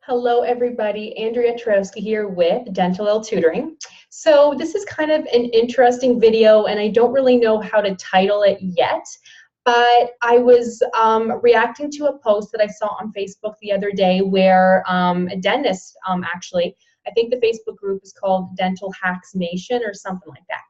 Hello, everybody. Andrea Twarowski here with Dentalelle Tutoring. So this is kind of an interesting video, and I don't really know how to title it yet, but I was reacting to a post that I saw on Facebook the other day where a dentist, actually, I think the Facebook group is called Dental Hacks Nation or something like that.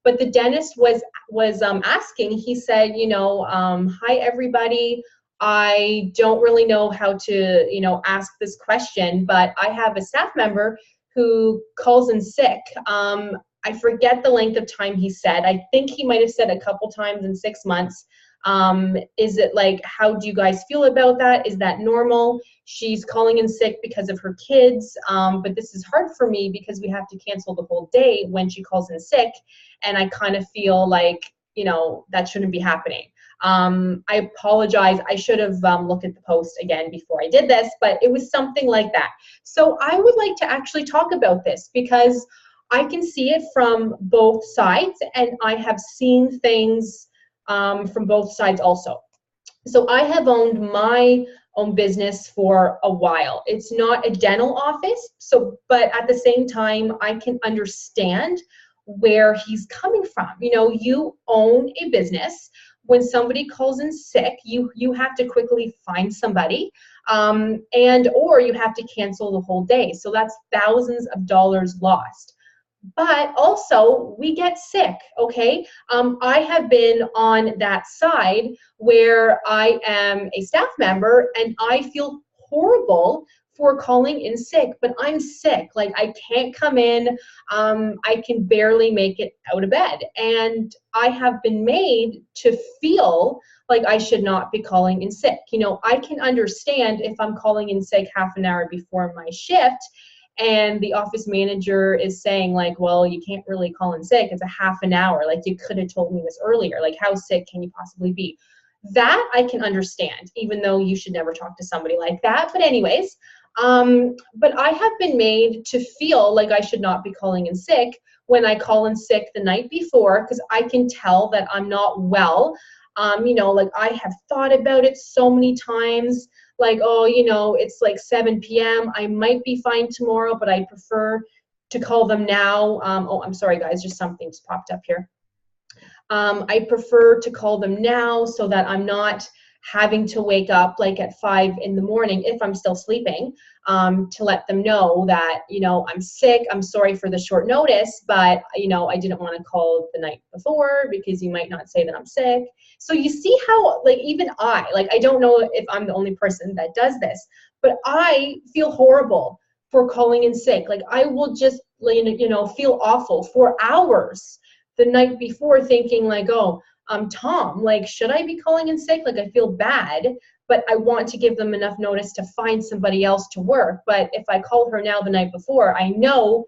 But the dentist was asking, he said, hi, everybody. I don't really know how to, ask this question, but I have a staff member who calls in sick. I forget the length of time he said. I think he might have said a couple times in 6 months. Is it like, how do you guys feel about that? Is that normal? She's calling in sick because of her kids, but this is hard for me because we have to cancel the whole day when she calls in sick, and I kind of feel like, that shouldn't be happening. I apologize. I should have looked at the post again before I did this, but it was something like that. So I would like to actually talk about this because I can see it from both sides, and I have seen things from both sides also. So I have owned my own business for a while. It's not a dental office, but at the same time, I can understand where he's coming from. You own a business. When somebody calls in sick, you have to quickly find somebody, or you have to cancel the whole day. So that's thousands of dollars lost. But also, we get sick, okay? I have been on that side where I am a staff member and I feel horrible for calling in sick, but I'm sick. Like, I can't come in. I can barely make it out of bed. And I have been made to feel like I should not be calling in sick. I can understand if I'm calling in sick half an hour before my shift and the office manager is saying like, well, you can't really call in sick. It's a half an hour. Like, you could have told me this earlier. Like, how sick can you possibly be? That I can understand, even though you should never talk to somebody like that. But anyways, but I have been made to feel like I should not be calling in sick when I call in sick the night before, because I can tell that I'm not well. Like, I have thought about it so many times, like, oh, it's like 7 p.m. I might be fine tomorrow, but I prefer to call them now. Oh, I'm sorry, guys, just something just popped up here. I prefer to call them now so that I'm not having to wake up like at 5 in the morning if I'm still sleeping, to let them know that, I'm sick. I'm sorry for the short notice, but, I didn't want to call the night before because you might not say that I'm sick. So you see how, like, even I don't know if I'm the only person that does this, but I feel horrible for calling in sick. Like, I will just, feel awful for hours the night before thinking like, oh, Tom, like, should I be calling in sick? Like, I feel bad, but I want to give them enough notice to find somebody else to work. But if I call her now the night before, I know,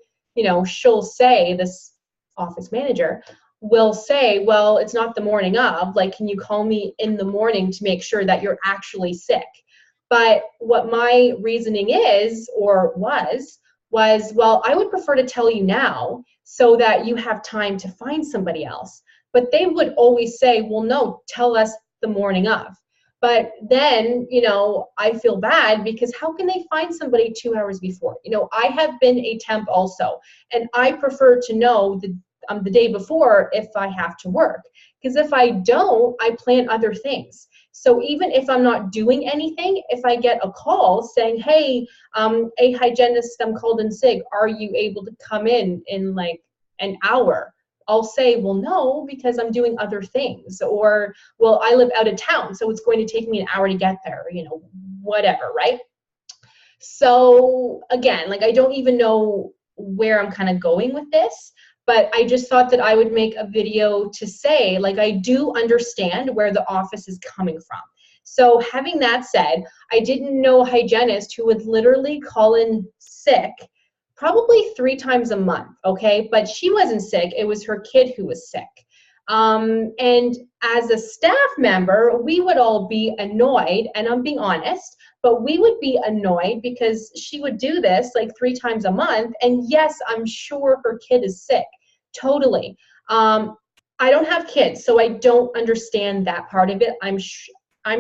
she'll say, this office manager will say, well, it's not the morning of, like, can you call me in the morning to make sure that you're actually sick? But what my reasoning is, or was, well, I would prefer to tell you now so that you have time to find somebody else. But they would always say, well, no, tell us the morning of. But then, I feel bad because how can they find somebody 2 hours before? I have been a temp also, and I prefer to know the day before if I have to work. Because if I don't, I plan other things. So even if I'm not doing anything, if I get a call saying, hey, a hygienist, I'm called in sick, are you able to come in like an hour? I'll say, well, no, because I'm doing other things. Or, well, I live out of town, so it's going to take me an hour to get there, whatever, right? So again, like, I don't even know where I'm kind of going with this, but I just thought that I would make a video to say, like, I do understand where the office is coming from. So having that said, I didn't know a hygienist who would literally call in sick probably 3 times a month, okay? But she wasn't sick. It was her kid who was sick. And as a staff member, we would all be annoyed, and I'm being honest, but we would be annoyed because she would do this like 3 times a month. And yes, I'm sure her kid is sick, totally. I don't have kids, so I don't understand that part of it, I'm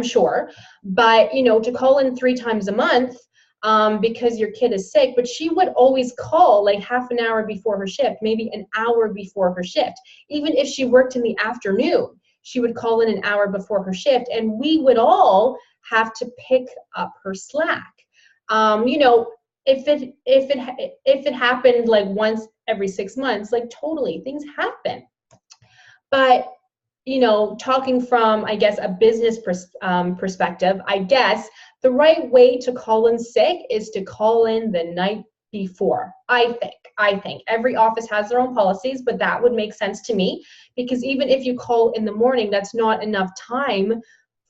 sure. But, to call in 3 times a month, because your kid is sick, but she would always call like half an hour before her shift, maybe an hour before her shift. Even if she worked in the afternoon, she would call in an hour before her shift, and we would all have to pick up her slack. You know, if it happened like once every 6 months, like totally, things happen. But you know, talking from, I guess, a business perspective, I guess the right way to call in sick is to call in the night before. I think every office has their own policies, but that would make sense to me, because even if you call in the morning, that's not enough time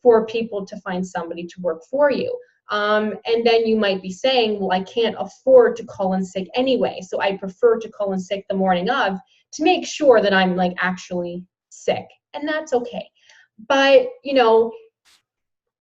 for people to find somebody to work for you. And then you might be saying, well, I can't afford to call in sick anyway, so I prefer to call in sick the morning of to make sure that I'm like actually sick. And that's okay. But, you know,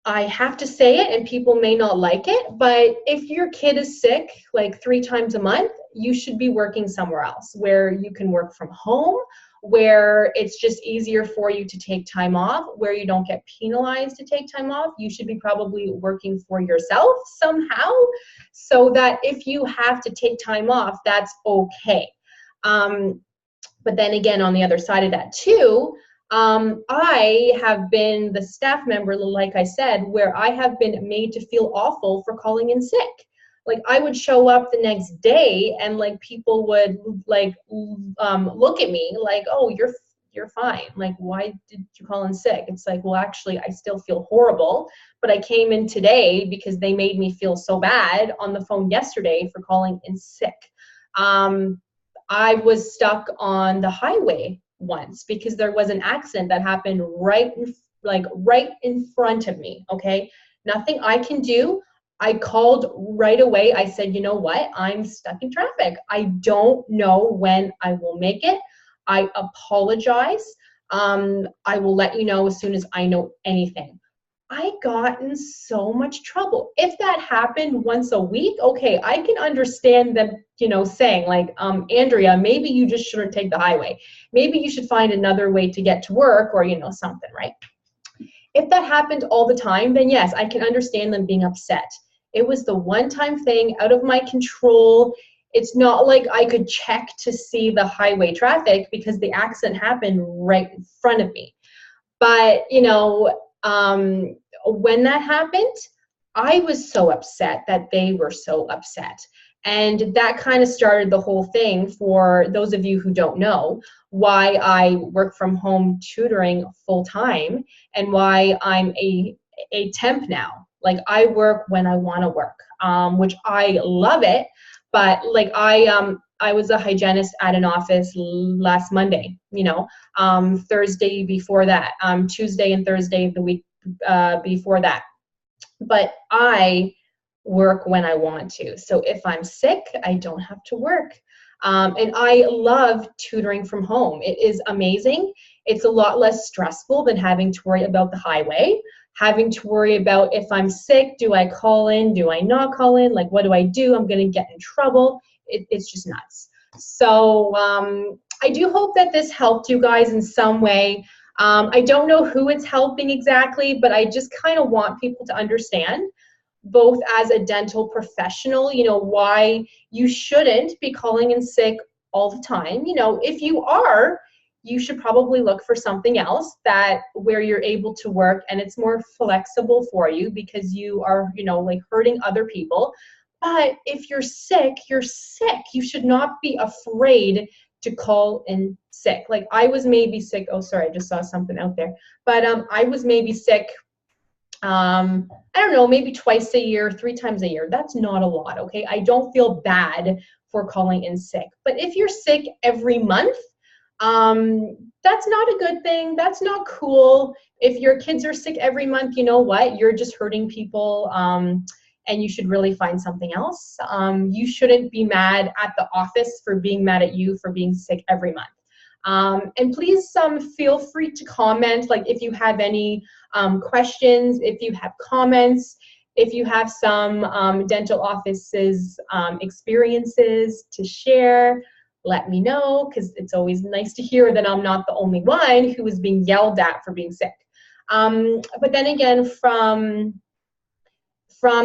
I have to say it, and people may not like it, but if your kid is sick like 3 times a month, you should be working somewhere else where you can work from home, where it's just easier for you to take time off, where you don't get penalized to take time off. You should be probably working for yourself somehow, so that if you have to take time off, that's okay. But then again, on the other side of that too, I have been the staff member, like I said, where I have been made to feel awful for calling in sick. Like I would show up the next day and like people would like look at me like, oh, you're fine. Like, why did you call in sick? It's like, well, actually, I still feel horrible, but I came in today because they made me feel so bad on the phone yesterday for calling in sick. I was stuck on the highway once because there was an accident that happened right in front of me, okay? Nothing I can do. I called right away. I said, you know what? I'm stuck in traffic. I don't know when I will make it. I apologize. I will let you know as soon as I know anything. I got in so much trouble. If that happened once a week, okay, I can understand them, you know, saying like, Andrea, maybe you just shouldn't take the highway. Maybe you should find another way to get to work, or, you know, something, right? If that happened all the time, then yes, I can understand them being upset. It was the one-time thing out of my control. It's not like I could check to see the highway traffic because the accident happened right in front of me. But, you know, when that happened, I was so upset that they were so upset. And that kind of started the whole thing, for those of you who don't know, why I work from home tutoring full time and why I'm a temp now. Like I work when I want to work, which I love it. But like I was a hygienist at an office last Monday, you know, Thursday before that, Tuesday and Thursday the week before that. But I work when I want to. So if I'm sick, I don't have to work. And I love tutoring from home. It is amazing. It's a lot less stressful than having to worry about the highway, having to worry about if I'm sick, do I call in, do I not call in, like what do I do? I'm going to get in trouble. It's just nuts. So I do hope that this helped you guys in some way. I don't know who it's helping exactly, but I just kind of want people to understand, both as a dental professional, you know, why you shouldn't be calling in sick all the time. You know, if you are, you should probably look for something else where you're able to work and it's more flexible for you, because you are, you know, like hurting other people. But if you're sick, you're sick. You should not be afraid to call in sick. Like I was maybe sick. Oh, sorry, I just saw something out there. But I was maybe sick, I don't know, maybe twice a year, 3 times a year. That's not a lot, okay? I don't feel bad for calling in sick. But if you're sick every month, that's not a good thing. That's not cool. If your kids are sick every month, you know what? You're just hurting people, and you should really find something else. You shouldn't be mad at the office for being mad at you for being sick every month. And please feel free to comment, like if you have any questions, if you have comments, if you have some dental offices experiences to share, let me know, because it's always nice to hear that I'm not the only one who is being yelled at for being sick. But then again, from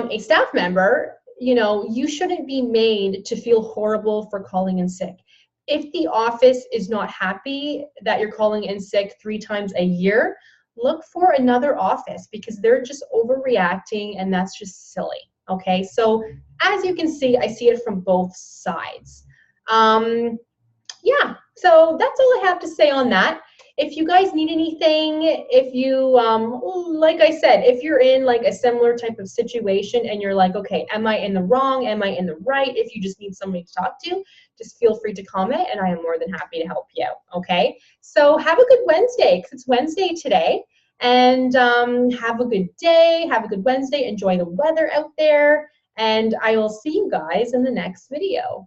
a staff member, you know, you shouldn't be made to feel horrible for calling in sick. If the office is not happy that you're calling in sick 3 times a year, look for another office because they're just overreacting and that's just silly. Okay, so as you can see, I see it from both sides. Yeah, so that's all I have to say on that. If you guys need anything, if you, like I said, if you're in like a similar type of situation and you're like, okay, am I in the wrong? Am I in the right? If you just need somebody to talk to, just feel free to comment and I am more than happy to help you out, okay? So have a good Wednesday, because it's Wednesday today. And have a good day, have a good Wednesday, enjoy the weather out there, and I will see you guys in the next video.